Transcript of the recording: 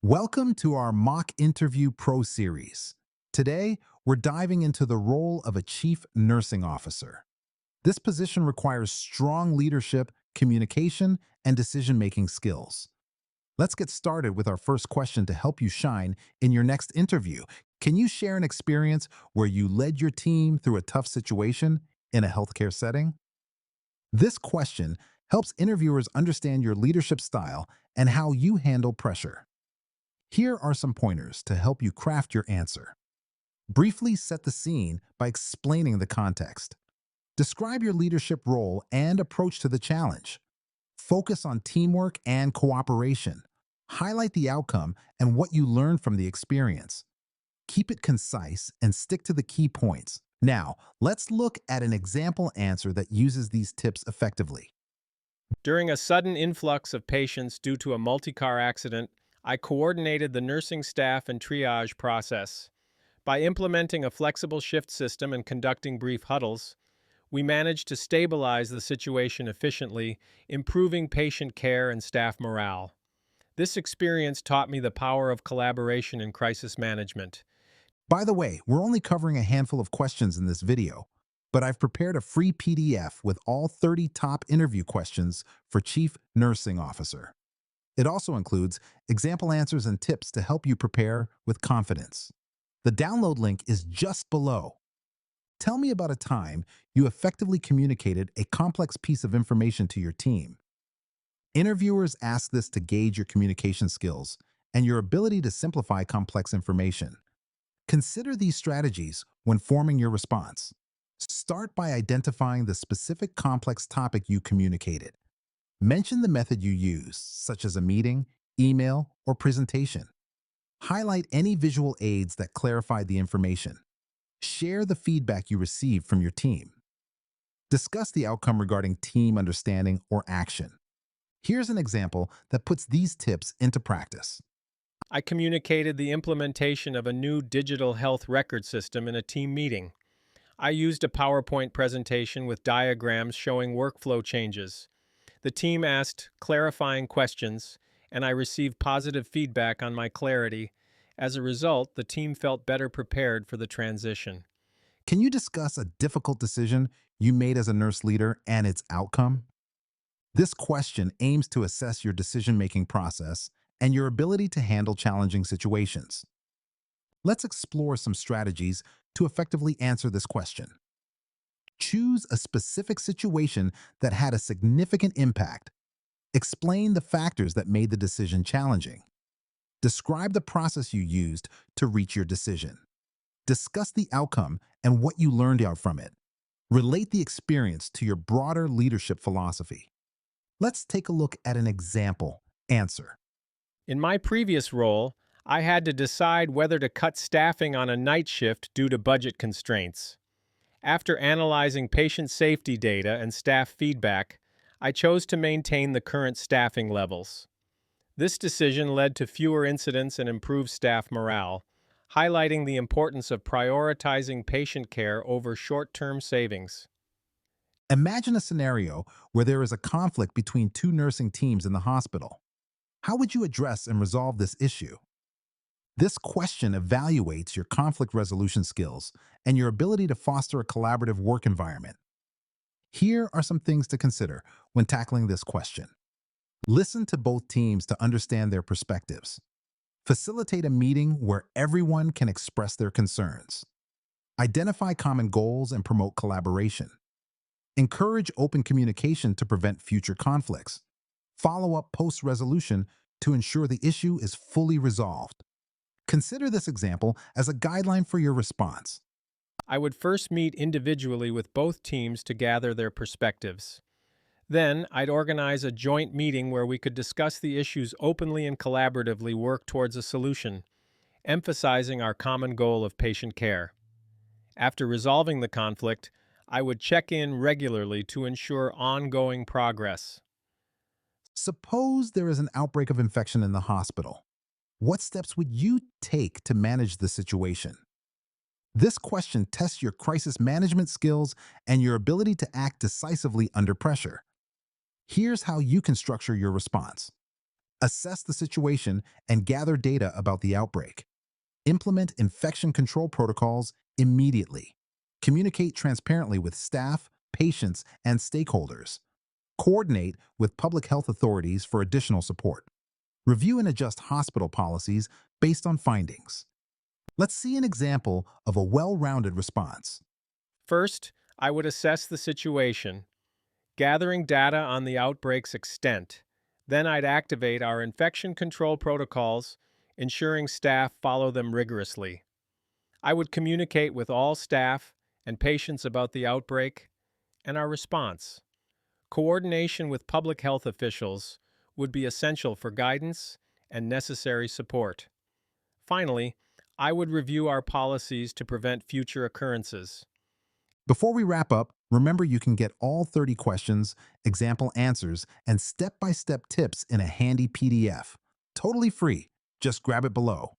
Welcome to our Mock Interview Pro series. Today, we're diving into the role of a chief nursing officer. This position requires strong leadership, communication, and decision-making skills. Let's get started with our first question to help you shine in your next interview. Can you share an experience where you led your team through a tough situation in a healthcare setting? This question helps interviewers understand your leadership style and how you handle pressure. Here are some pointers to help you craft your answer. Briefly set the scene by explaining the context. Describe your leadership role and approach to the challenge. Focus on teamwork and cooperation. Highlight the outcome and what you learned from the experience. Keep it concise and stick to the key points. Now, let's look at an example answer that uses these tips effectively. During a sudden influx of patients due to a multi-car accident, I coordinated the nursing staff and triage process. By implementing a flexible shift system and conducting brief huddles, we managed to stabilize the situation efficiently, improving patient care and staff morale. This experience taught me the power of collaboration in crisis management. By the way, we're only covering a handful of questions in this video, but I've prepared a free PDF with all 30 top interview questions for Chief Nursing Officer. It also includes example answers and tips to help you prepare with confidence. The download link is just below. Tell me about a time you effectively communicated a complex piece of information to your team. Interviewers ask this to gauge your communication skills and your ability to simplify complex information. Consider these strategies when forming your response. Start by identifying the specific complex topic you communicated. Mention the method you used, such as a meeting, email, or presentation. Highlight any visual aids that clarified the information. Share the feedback you received from your team. Discuss the outcome regarding team understanding or action. Here's an example that puts these tips into practice. I communicated the implementation of a new digital health record system in a team meeting. I used a PowerPoint presentation with diagrams showing workflow changes. The team asked clarifying questions, and I received positive feedback on my clarity. As a result, the team felt better prepared for the transition. Can you discuss a difficult decision you made as a nurse leader and its outcome? This question aims to assess your decision-making process and your ability to handle challenging situations. Let's explore some strategies to effectively answer this question. Choose a specific situation that had a significant impact. Explain the factors that made the decision challenging. Describe the process you used to reach your decision. Discuss the outcome and what you learned out from it. Relate the experience to your broader leadership philosophy. Let's take a look at an example answer. In my previous role, I had to decide whether to cut staffing on a night shift due to budget constraints. After analyzing patient safety data and staff feedback, I chose to maintain the current staffing levels. This decision led to fewer incidents and improved staff morale, highlighting the importance of prioritizing patient care over short-term savings. Imagine a scenario where there is a conflict between two nursing teams in the hospital. How would you address and resolve this issue? This question evaluates your conflict resolution skills and your ability to foster a collaborative work environment. Here are some things to consider when tackling this question. Listen to both teams to understand their perspectives. Facilitate a meeting where everyone can express their concerns. Identify common goals and promote collaboration. Encourage open communication to prevent future conflicts. Follow up post-resolution to ensure the issue is fully resolved. Consider this example as a guideline for your response. I would first meet individually with both teams to gather their perspectives. Then, I'd organize a joint meeting where we could discuss the issues openly and collaboratively work towards a solution, emphasizing our common goal of patient care. After resolving the conflict, I would check in regularly to ensure ongoing progress. Suppose there is an outbreak of infection in the hospital. What steps would you take to manage the situation? This question tests your crisis management skills and your ability to act decisively under pressure. Here's how you can structure your response. Assess the situation and gather data about the outbreak. Implement infection control protocols immediately. Communicate transparently with staff, patients, and stakeholders. Coordinate with public health authorities for additional support. Review and adjust hospital policies based on findings. Let's see an example of a well-rounded response. First, I would assess the situation, gathering data on the outbreak's extent. Then I'd activate our infection control protocols, ensuring staff follow them rigorously. I would communicate with all staff and patients about the outbreak and our response. Coordination with public health officials would be essential for guidance and necessary support. Finally, I would review our policies to prevent future occurrences. Before we wrap up, remember you can get all 30 questions, example answers, and step-by-step tips in a handy PDF. Totally free. Just grab it below.